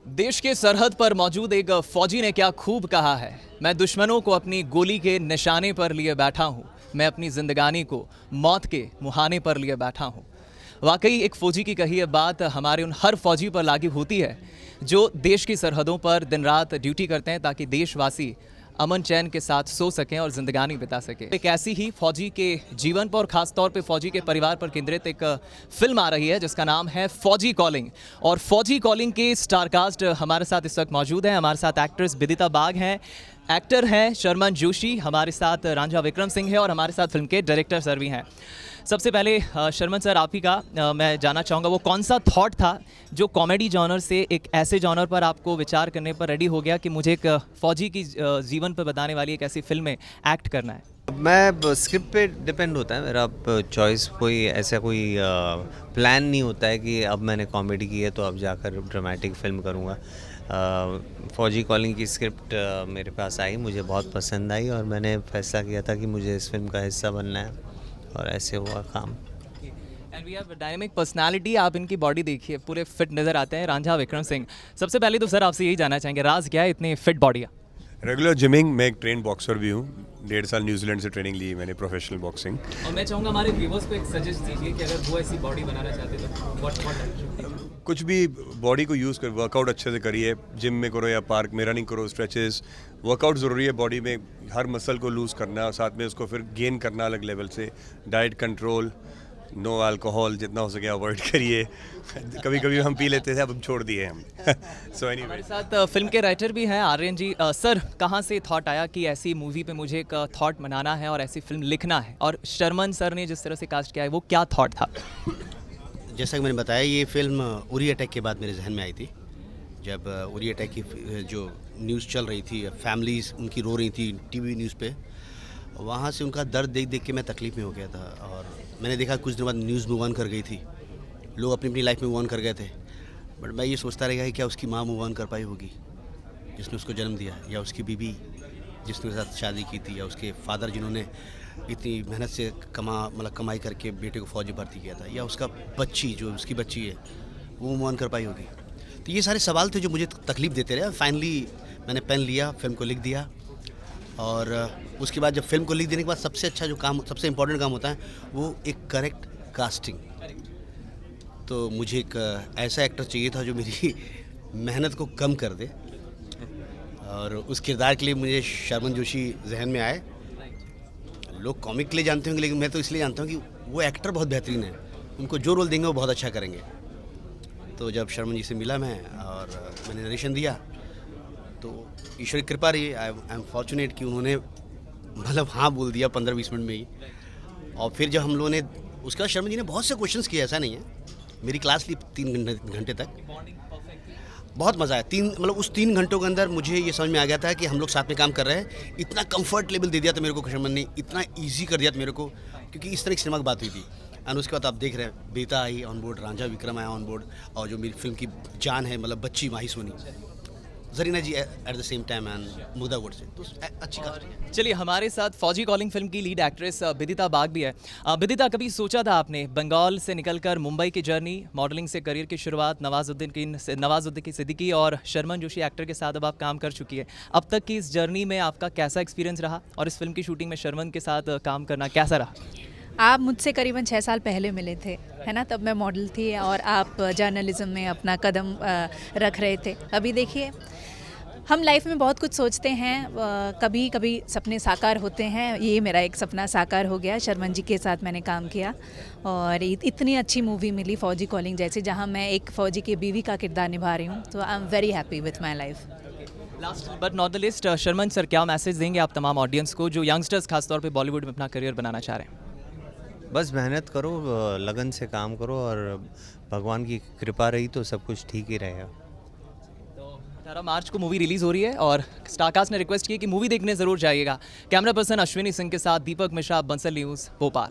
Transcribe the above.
देश के सरहद पर मौजूद एक फौजी ने क्या खूब कहा है। मैं दुश्मनों को अपनी गोली के निशाने पर लिए बैठा हूँ, मैं अपनी जिंदगानी को मौत के मुहाने पर लिए बैठा हूँ। वाकई एक फौजी की कही यह बात हमारे उन हर फौजी पर लागू होती है जो देश की सरहदों पर दिन रात ड्यूटी करते हैं ताकि देशवासी अमन चैन के साथ सो सकें और जिंदगानी बिता सकें। एक ऐसी ही फौजी के जीवन पर और ख़ास तौर पे फौजी के परिवार पर केंद्रित एक फिल्म आ रही है जिसका नाम है फौजी कॉलिंग। और फौजी कॉलिंग के स्टारकास्ट हमारे साथ इस वक्त मौजूद हैं। हमारे साथ एक्ट्रेस विदिता बाग हैं, एक्टर हैं शर्मन जोशी, हमारे साथ रांझा विक्रम सिंह है और हमारे साथ फिल्म के डायरेक्टर सर भी हैं। सबसे पहले शर्मन सर आप ही का मैं जानना चाहूँगा वो कौन सा थॉट था जो कॉमेडी जॉनर से एक ऐसे जॉनर पर आपको विचार करने पर रेडी हो गया कि मुझे एक फ़ौजी की जीवन पर बताने वाली एक ऐसी फिल्म में एक्ट करना है। मैं स्क्रिप्ट पे डिपेंड होता है मेरा चॉइस, कोई ऐसा कोई प्लान नहीं होता है कि अब मैंने कॉमेडी की है तो अब जाकर ड्रामेटिक फिल्म करूँगा। फौजी कॉलिंग की स्क्रिप्ट मेरे पास आई, मुझे बहुत पसंद आई और मैंने फैसला किया था कि मुझे इस फिल्म का हिस्सा बनना है और ऐसे हुआ काम। And we have dynamic personality. आप इनकी बॉडी देखिए, पूरे फिट नज़र आते हैं। रांझा विक्रम सिंह, सबसे पहले तो सर आपसे यही जानना चाहेंगे राज क्या है इतनी फिट बॉडी का? रेगुलर जिमिंग, मैं एक ट्रेन बॉक्सर भी हूँ। 1.5 साल न्यूजीलैंड से ट्रेनिंग ली मैंने, प्रोफेशनल बॉक्सिंग। और मैं चाहूँगा हमारे व्यूवर्स को एक सजेस्ट दीजिए कि अगर वो ऐसी बॉडी बनाना चाहते तो व्हाट कुछ भी बॉडी को यूज़ कर, वर्कआउट अच्छे से करिए, जिम में करो या पार्क में रनिंग करो, स्ट्रेचेस। वर्कआउट ज़रूरी है बॉडी में, हर मसल को लूज़ करना और साथ में उसको फिर गेन करना अलग लेवल से। डाइट कंट्रोल, नो अल्कोहल, जितना हो सके अवॉइड करिए। कभी कभी हम पी लेते थे, अब छोड़ दिए हम। सो एनीवे, हमारे साथ फिल्म के राइटर भी हैं आर्यन जी। सर कहाँ से थॉट आया कि ऐसी मूवी पे मुझे एक थॉट बनाना है और ऐसी फिल्म लिखना है, और शर्मन सर ने जिस तरह से कास्ट किया है वो क्या थॉट था? जैसा कि मैंने बताया, ये फिल्म उरी अटैक के बाद मेरे जहन में आई थी। जब उरी अटैक की जो न्यूज़ चल रही थी, फैमिलीज उनकी रो रही थी टीवी न्यूज़ पे, वहाँ से उनका दर्द देख देख के मैं तकलीफ़ में हो गया था। और मैंने देखा कुछ दिन बाद न्यूज़ मूव ऑन कर गई थी, लोग अपनी अपनी लाइफ में मूव ऑन कर गए थे, बट मैं ये सोचता रह गया कि क्या उसकी माँ मूव ऑन कर पाई होगी जिसने उसको जन्म दिया, या उसकी बीवी जिसने उसके साथ शादी की थी, या उसके फादर जिन्होंने इतनी मेहनत से कमाई करके बेटे को फौजी भर्ती किया था, या उसका बच्ची जो उसकी बच्ची है वो मूव ऑन कर पाई होगी। तो ये सारे सवाल थे जो मुझे तकलीफ़ देते रहे। फाइनली मैंने पेन लिया, फिल्म को लिख दिया, और उसके बाद जब फिल्म को लिख देने के बाद सबसे अच्छा जो काम, सबसे इम्पोर्टेंट काम होता है वो एक करेक्ट कास्टिंग। तो मुझे एक ऐसा एक्टर चाहिए था जो मेरी मेहनत को कम कर दे, और उस किरदार के लिए मुझे शर्मन जोशी जहन में आए। लोग कॉमिक के लिए जानते होंगे, लेकिन मैं तो इसलिए जानता हूँ कि वो एक्टर बहुत बेहतरीन है, उनको जो रोल देंगे वो बहुत अच्छा करेंगे। तो जब शर्मन जी से मिला मैं और मैंने नरेशन दिया, तो ईश्वर की कृपा रही। आई एम फॉर्चुनेट कि उन्होंने मतलब हाँ बोल दिया 15-20 मिनट में ही। और फिर जब हम लोगों ने, उसके बाद शर्मा जी ने बहुत से क्वेश्चंस किए, ऐसा नहीं है, मेरी क्लास ली 3 घंटे तक, बहुत मज़ा आया। उस 3 घंटों के अंदर मुझे ये समझ में आ गया था कि हम लोग साथ में काम कर रहे हैं। इतना कंफर्ट लेवल दे दिया था मेरे को शर्मन ने, इतना ईजी कर दिया था मेरे को, क्योंकि इस तरह की सिनेमा की बात हुई थी। और उसके बाद आप देख रहे हैं बेटा आई ऑन बोर्ड, रांझा विक्रम आया ऑन बोर्ड, और जो मेरी फिल्म की जान है, मतलब बच्ची Mahi Soni, Zarina ji at the same time, and Mugdha Godse, तो अच्छी कास्टिंग है। चलिए हमारे साथ फौजी कॉलिंग फिल्म की लीड एक्ट्रेस विदिता बाग भी है। विदिता, कभी सोचा था आपने बंगाल से निकलकर मुंबई की जर्नी, मॉडलिंग से करियर की शुरुआत, नवाजुद्दीन सिद्दीकी और शर्मन जोशी एक्टर के साथ अब आप काम कर चुकी है, अब तक की इस जर्नी में आपका कैसा एक्सपीरियंस रहा और इस फिल्म की शूटिंग में शर्मन के साथ काम करना कैसा रहा? आप मुझसे करीबन 6 साल पहले मिले थे, है ना? तब मैं मॉडल थी और आप जर्नलिज्म में अपना कदम रख रहे थे। अभी देखिए, हम लाइफ में बहुत कुछ सोचते हैं, कभी कभी सपने साकार होते हैं। ये मेरा एक सपना साकार हो गया, शर्मन जी के साथ मैंने काम किया और इतनी अच्छी मूवी मिली फौजी कॉलिंग जैसे, जहाँ मैं एक फ़ौजी की बीवी का किरदार निभा रही हूँ। तो I am very happy with my life. Last but not the least, Sharman sir क्या मैसेज देंगे आप तमाम ऑडियंस को जो यंगस्टर्स खासतौर पे बॉलीवुड में अपना करियर बनाना चाह रहे हैं? बस मेहनत करो, लगन से काम करो, और भगवान की कृपा रही तो सब कुछ ठीक ही रहेगा। 18 मार्च को मूवी रिलीज़ हो रही है और स्टारकास्ट ने रिक्वेस्ट की कि मूवी देखने ज़रूर जाइएगा। कैमरा पर्सन अश्विनी सिंह के साथ दीपक मिश्रा, बंसल न्यूज़, भोपाल।